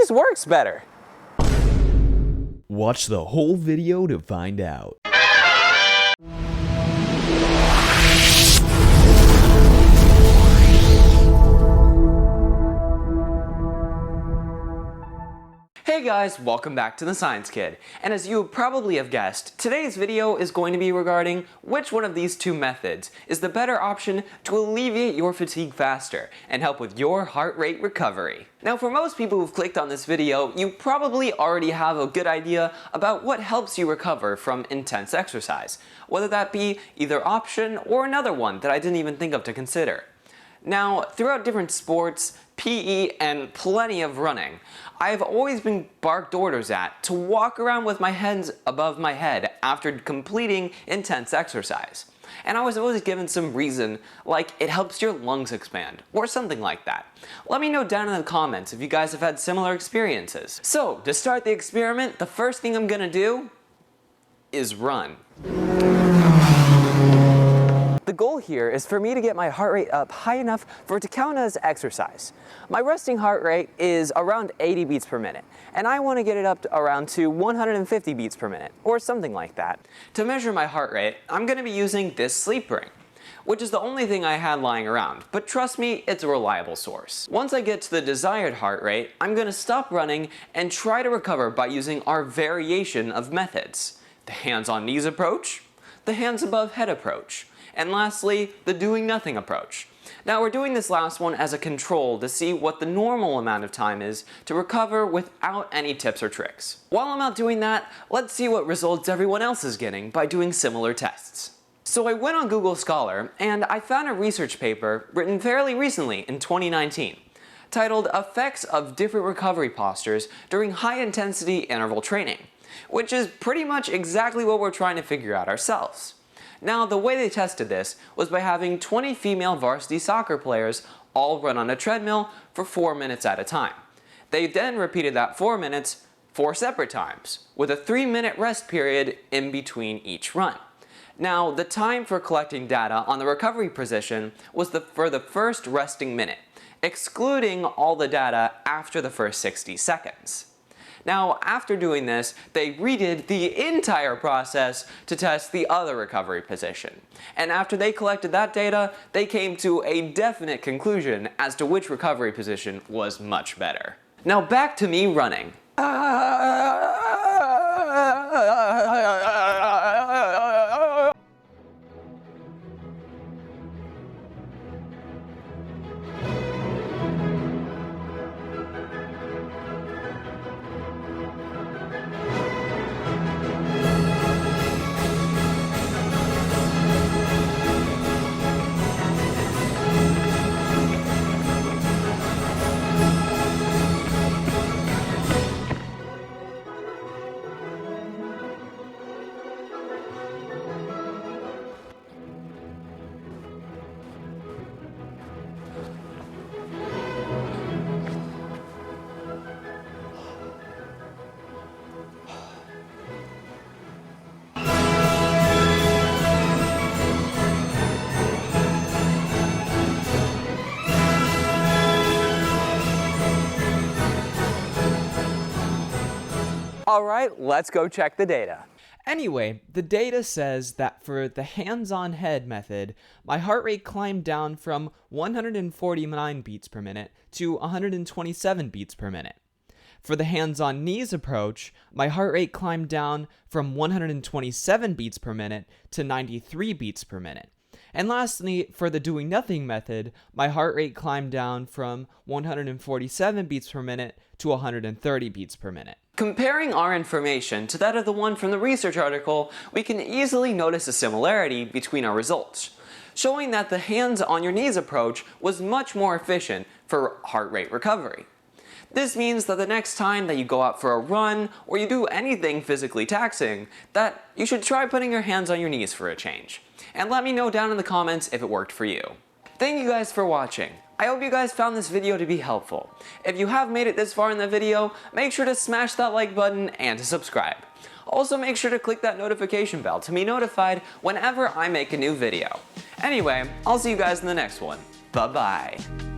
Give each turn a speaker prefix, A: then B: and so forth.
A: just works better.
B: Watch the whole video to find out.
A: Hey guys, welcome back to The Science Kid, and as you probably have guessed, today's video is going to be regarding which one of these two methods is the better option to alleviate your fatigue faster and help with your heart rate recovery. Now for most people who've clicked on this video, you probably already have a good idea about what helps you recover from intense exercise, whether that be either option or another one that I didn't even think of to consider. Now, throughout different sports, PE, and plenty of running, I've always been barked orders at to walk around with my hands above my head after completing intense exercise. And I was always given some reason, like it helps your lungs expand, or something like that. Let me know down in the comments if you guys have had similar experiences. So, to start the experiment, the first thing I'm gonna do is run. The goal here is for me to get my heart rate up high enough for it to count as exercise. My resting heart rate is around 80 beats per minute, and I want to get it up to around 150 beats per minute, or something like that. To measure my heart rate, I'm going to be using this sleep ring, which is the only thing I had lying around, but trust me, it's a reliable source. Once I get to the desired heart rate, I'm going to stop running and try to recover by using our variation of methods. The hands on knees approach, the hands above head approach, and lastly, the doing nothing approach. Now we're doing this last one as a control to see what the normal amount of time is to recover without any tips or tricks. While I'm out doing that, let's see what results everyone else is getting by doing similar tests. So I went on Google Scholar and I found a research paper written fairly recently in 2019 titled Effects of Different Recovery Postures During High Intensity Interval Training, which is pretty much exactly what we're trying to figure out ourselves. Now, the way they tested this was by having 20 female varsity soccer players all run on a treadmill for 4 minutes at a time. They then repeated that 4 minutes 4 separate times, with a 3-minute rest period in between each run. Now, the time for collecting data on the recovery position was for the first resting minute, excluding all the data after the first 60 seconds. Now, after doing this, they redid the entire process to test the other recovery position. And after they collected that data, they came to a definite conclusion as to which recovery position was much better. Now back to me running. Alright, let's go check the data.
B: Anyway, the data says that for the hands-on head method, my heart rate climbed down from 149 beats per minute to 127 beats per minute. For the hands-on knees approach, my heart rate climbed down from 127 beats per minute to 93 beats per minute. And lastly, for the doing nothing method, my heart rate climbed down from 147 beats per minute to 130 beats per minute.
A: Comparing our information to that of the one from the research article, we can easily notice a similarity between our results, showing that the hands on your knees approach was much more efficient for heart rate recovery. This means that the next time that you go out for a run or you do anything physically taxing, that you should try putting your hands on your knees for a change. And let me know down in the comments if it worked for you. Thank you guys for watching. I hope you guys found this video to be helpful. If you have made it this far in the video, make sure to smash that like button and to subscribe. Also make sure to click that notification bell to be notified whenever I make a new video. Anyway, I'll see you guys in the next one. Bye-bye.